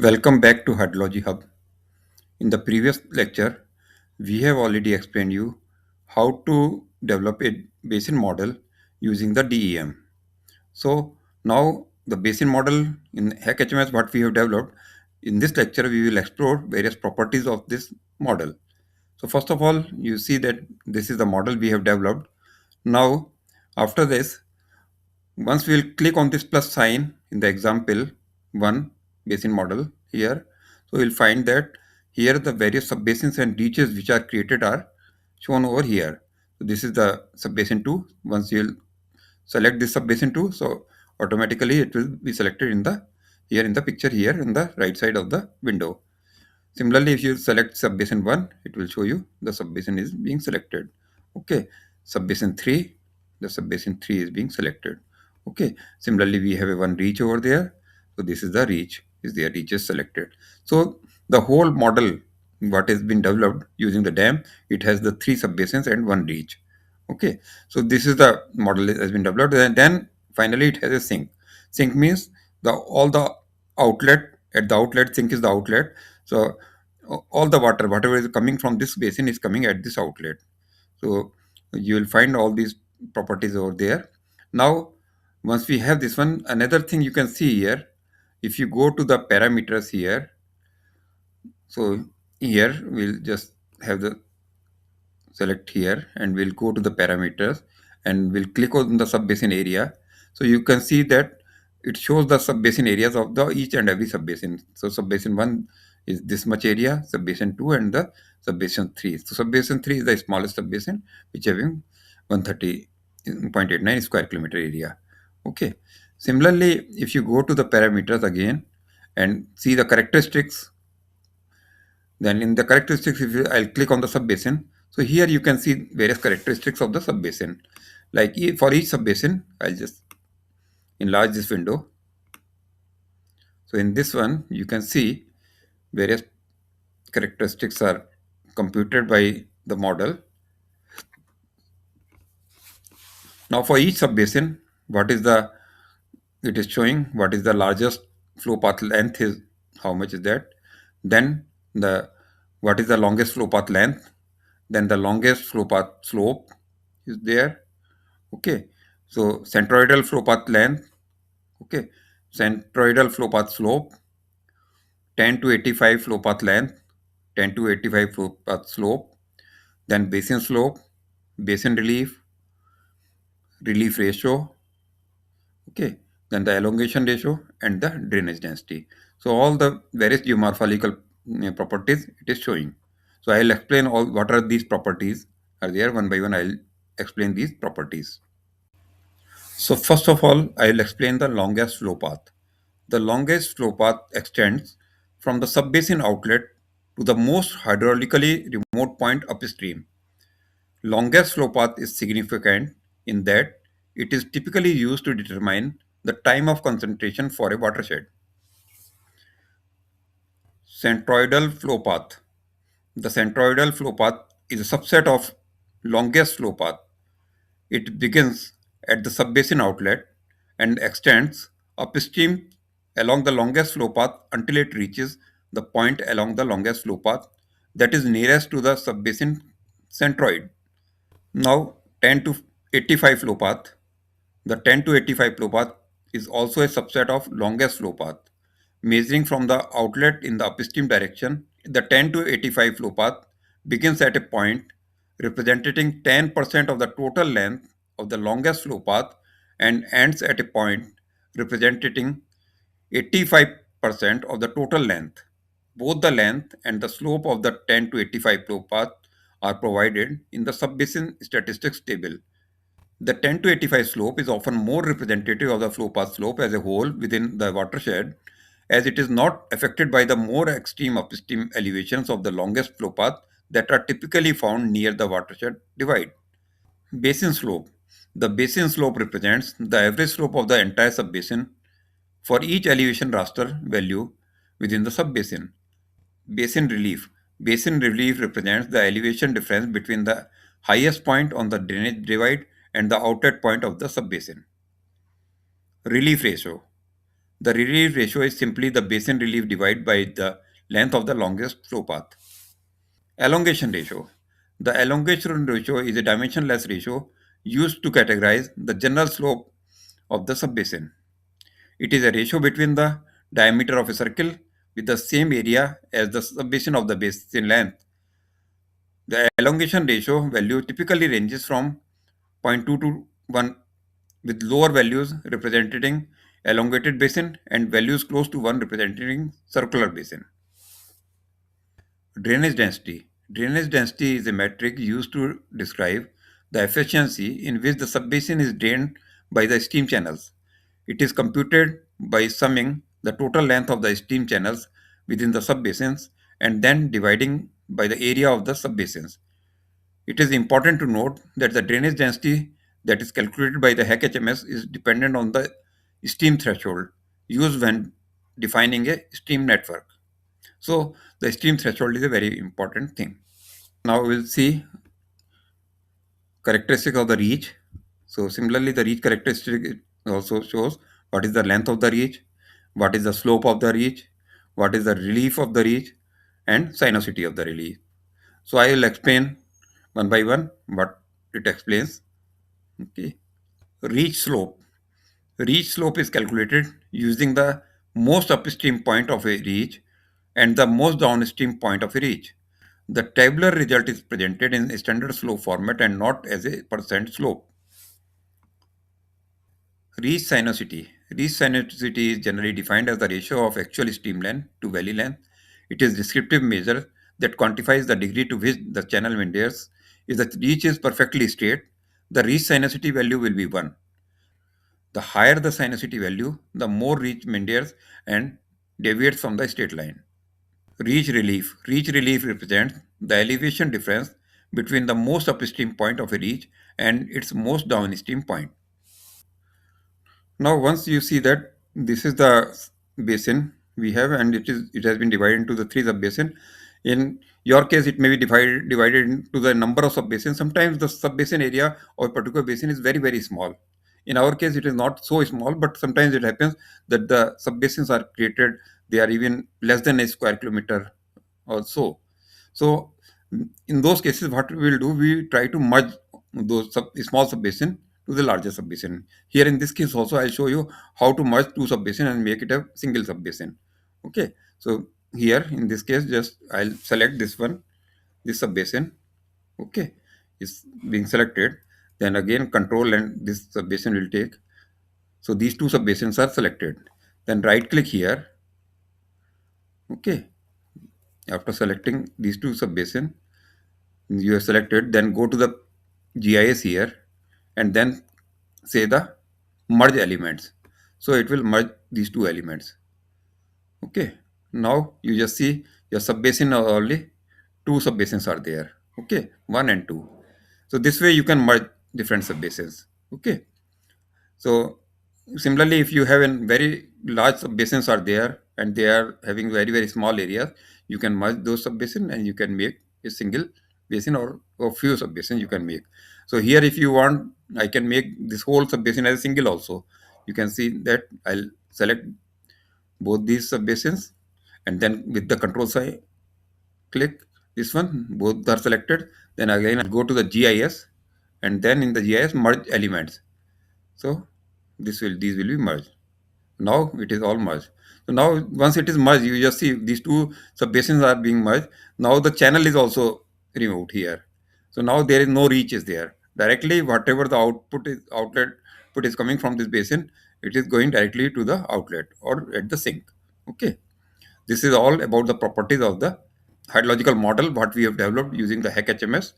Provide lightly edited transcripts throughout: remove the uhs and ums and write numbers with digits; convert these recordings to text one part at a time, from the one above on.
Welcome back to Hydrology Hub. In the previous lecture, we have already explained you how to develop a basin model using the DEM. So now the basin model in HEC-HMS what we have developed, in this lecture we will explore various properties of this model. So first of all, you see that this is the model we have developed. Now after this, once we'll click on this plus sign in the example 1 basin model here, so we'll find that here the various subbasins and reaches which are created are shown over here. So this is the subbasin 2. Once you'll select this subbasin 2, so automatically it will be selected in the here in the picture here in the right side of the window. Similarly, if you select subbasin 1, it will show you the subbasin is being selected. Okay, subbasin 3, the subbasin 3 is being selected. Okay, similarly, we have a one reach over there. So this is the reach, is there, reach is selected. So the whole model, what has been developed using the dam, it has the three subbasins and one reach. Okay, so this is the model that has been developed, and then finally it has a sink. Sink means the all the outlet at the outlet, sink is the outlet. So all the water, whatever is coming from this basin, is coming at this outlet. So you will find all these properties over there. Now, once we have this one, another thing you can see here, if you go to the parameters here, so here we'll just have the select here and we'll go to the parameters and we'll click on the subbasin area. So you can see that it shows the subbasin areas of the each and every subbasin. So subbasin 1 is this much area, subbasin 2 and the subbasin 3. So subbasin 3 is the smallest subbasin, which having 130.89 square kilometer area. Okay. Similarly, if you go to the parameters again and see the characteristics, then in the characteristics, if I'll click on the subbasin, so here you can see various characteristics of the subbasin. Like for each subbasin, I'll just enlarge this window. So in this one, you can see various characteristics are computed by the model. Now for each subbasin, what is the, it is showing what is the largest flow path length is, how much is that. Then the, what is the longest flow path length. Then the longest flow path slope is there. Okay, so centroidal flow path length, okay, centroidal flow path slope, 10 to 85 flow path length, 10 to 85 flow path slope, then basin slope, basin relief, relief ratio, okay, then the elongation ratio and the drainage density. So all the various geomorphological properties it is showing. So I'll explain all what are these properties are there one by one. I'll explain these properties. So first of all, I'll explain the longest flow path. The longest flow path extends from the subbasin outlet to the most hydraulically remote point upstream. Longest flow path is significant in that it is typically used to determine the time of concentration for a watershed. Centroidal flow path. The centroidal flow path is a subset of longest flow path. It begins at the subbasin outlet and extends upstream along the longest flow path until it reaches the point along the longest flow path that is nearest to the subbasin centroid. Now 10 to 85 flow path. The 10 to 85 flow path is also a subset of longest flow path. Measuring from the outlet in the upstream direction, the 10 to 85 flow path begins at a point representing 10% of the total length of the longest flow path and ends at a point representing 85% of the total length. Both the length and the slope of the 10 to 85 flow path are provided in the subbasin statistics table. The 10 to 85 slope is often more representative of the flow path slope as a whole within the watershed, as it is not affected by the more extreme upstream elevations of the longest flow path that are typically found near the watershed divide. Basin slope. The basin slope represents the average slope of the entire subbasin for each elevation raster value within the subbasin. Basin relief. Basin relief represents the elevation difference between the highest point on the drainage divide and the outlet point of the subbasin. Relief ratio. The relief ratio is simply the basin relief divided by the length of the longest flow path. Elongation ratio. The elongation ratio is a dimensionless ratio used to categorize the general slope of the subbasin. It is a ratio between the diameter of a circle with the same area as the subbasin of the basin length. The elongation ratio value typically ranges from zero point 0.2 to 1, with lower values representing elongated basin and values close to 1 representing circular basin. Drainage density. Drainage density is a metric used to describe the efficiency in which the subbasin is drained by the stream channels. It is computed by summing the total length of the stream channels within the subbasins and then dividing by the area of the subbasins. It is important to note that the drainage density that is calculated by the HEC-HMS is dependent on the stream threshold used when defining a stream network. So the stream threshold is a very important thing. Now we'll see characteristic of the reach. So similarly, the reach characteristic also shows what is the length of the reach, what is the slope of the reach, what is the relief of the reach, and sinuosity of the relief. So I will explain one by one what it explains. Okay. Reach slope. Reach slope is calculated using the most upstream point of a reach and the most downstream point of a reach. The tabular result is presented in a standard slope format and not as a percent slope. Reach sinuosity. Reach sinuosity is generally defined as the ratio of actual stream length to valley length. It is a descriptive measure that quantifies the degree to which the channel meanders. If the reach is perfectly straight, the reach sinuosity value will be 1. The higher the sinuosity value, the more reach meanders and deviates from the straight line. Reach relief. Reach relief represents the elevation difference between the most upstream point of a reach and its most downstream point. Now, once you see that this is the basin we have, and it has been divided into the 3 sub-basin. In your case, it may be divided into the number of sub-basins. Sometimes the sub-basin area of a particular basin is very small. In our case, it is not so small, but sometimes it happens that the sub-basins are created. They are even less than a square kilometer or so. So, in those cases, what we will do, we try to merge those small sub-basin to the larger sub-basin. Here in this case also I'll show you how to merge two sub-basin and make it a single sub-basin. Okay, so here in this case just I'll select this one, this sub-basin. Okay, is being selected. Then again control and this sub-basin will take. So these two sub-basins are selected. Then right click here. Okay, after selecting these two sub-basin, you have selected, then go to the GIS here and then say the merge elements. So it will merge these two elements. Okay, now you just see your sub-basin are only two sub-basins are there. Okay, 1 and 2. So this way you can merge different sub-basins. Okay, so similarly, if you have a very large sub-basins are there and they are having very small areas, you can merge those sub-basin and you can make a single basin or few sub-basin you can make. So here if you want, I can make this whole sub-basin as a single also. You can see that I'll select both these sub-basins and then with the control side click this one, both are selected. Then again I'll go to the GIS and then in the GIS merge elements. So these will be merged. Now it is all merged. So now once it is merged, you just see these two sub-basins are being merged. Now the channel is also removed here. So now there is no reach is there. Directly whatever the outlet put is coming from this basin, it is going directly to the outlet or at the sink. Okay. This is all about the properties of the hydrological model what we have developed using the HEC-HMS.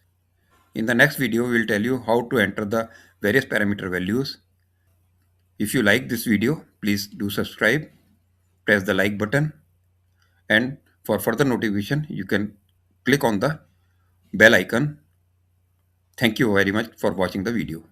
In the next video, we will tell you how to enter the various parameter values. If you like this video, please do subscribe, press the like button, and for further notification, you can click on the bell icon. Thank you very much for watching the video.